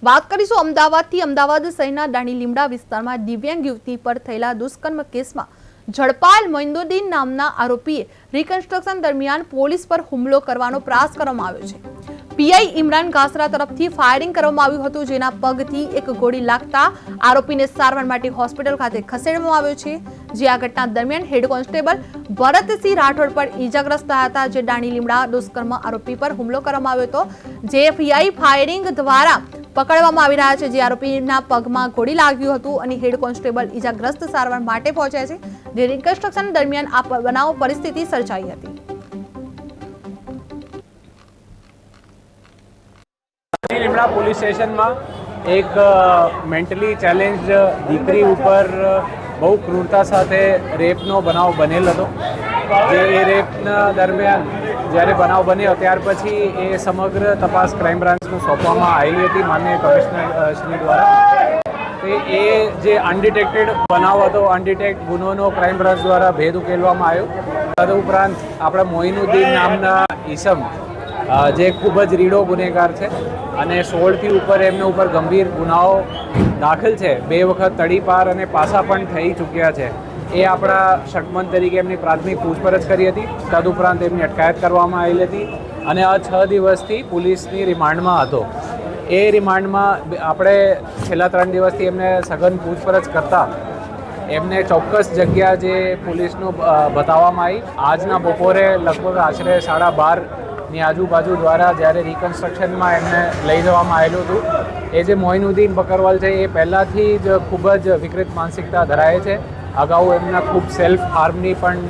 વાત કરીશું અમદાવાદથી। અમદાવાદ શહેરના દાણી લીમડા વિસ્તારમાં દિવ્યાંગ યુવતી પર થયેલા દુષ્કર્મ કેસમાં ઝડપાયેલ મોઇનુદ્દીન નામના આરોપીએ રિકન્સ્ટ્રક્શન દરમિયાન પોલીસ પર હુમલો કરવાનો પ્રયાસ કરવામાં આવ્યો છે। પીઆઈ ઇમરાન કાસરા તરફથી ફાયરિંગ કરવામાં આવ્યું હતું, જેના પગથી એક ગોળી લાગતા આરોપીને સારવાર માટે હોસ્પિટલ ખાતે ખસેડવામાં આવ્યો છે। જે આ ઘટના દરમિયાન હેડ કોન્સ્ટેબલ ભરતસિંહ રાઠોડ પર ઈજાગ્રસ્ત થયા હતા, જે દાણી લીમડા દુષ્કર્મ આરોપી પર હુમલો કરવામાં આવ્યો હતો, જે પીઆઈ ફાયરિંગ દ્વારા પકડવામાં આવી રહ્યા છે। જે આરોપીના પગમાં ગોળી લાગ્યું હતું અને હેડ કોન્સ્ટેબલ ઈજાગ્રસ્ત સારવાર માટે પહોંચ્યા છે। જે રિકન્સ્ટ્રક્શન દરમિયાન આ બનાવ પરિસ્થિતિ સર્જાઈ હતી। લીમડા પોલીસ સ્ટેશનમાં એક મેન્ટલી ચેલેન્જ દીકરી ઉપર બહુ ક્રૂરતા સાથે રેપનો બનાવ બનેલ હતો। જે એ રેપના દરમિયાન જ્યારે બનાવ બન્યો ત્યાર પછી એ સમગ્ર તપાસ ક્રાઇમ બ્રાન્ચને સોંપવામાં આવેલી હતી માનનીય કમિશનર શ્રી દ્વારા। એ જે અનડિટેક્ટેડ બનાવ હતો, અનડિટેક્ટ ગુનોનો ક્રાઇમ બ્રાન્ચ દ્વારા ભેદ ઉકેલવામાં આવ્યો। તદુપરાંત આપણા મોઇનુદ્દીન નામના ઈસમ જે ખૂબ જ રીડો ગુનેગાર છે અને 16થી ઉપર એમના ઉપર ગંભીર ગુનાઓ દાખલ છે, 2 વખત તડીપાર અને પાસા પણ થઈ ચૂક્યા છે। એ આપણા શકમંદ તરીકે એમની પ્રાથમિક પૂછપરછ કરી હતી। તદુપરાંત એમની અટકાયત કરવામાં આવેલી હતી અને આ 6 દિવસથી પોલીસની રિમાન્ડમાં હતો। એ રિમાન્ડમાં આપણે છેલ્લા 3 દિવસથી એમને સઘન પૂછપરછ કરતા એમને ચોક્કસ જગ્યા જે પોલીસનું બતાવવામાં આવી। આજના બપોરે લગભગ આશરે 12:30ની આજુબાજુ દ્વારા જ્યારે રિકન્સ્ટ્રક્શનમાં એમને લઈ જવામાં આવેલું હતું। એ જે મોઇનુદ્દીન બકરવાલ છે એ પહેલાંથી જ ખૂબ જ વિકૃત માનસિકતા ધરાવે છે। અગાઉ એમના ખૂબ સેલ્ફ હાર્મની પણ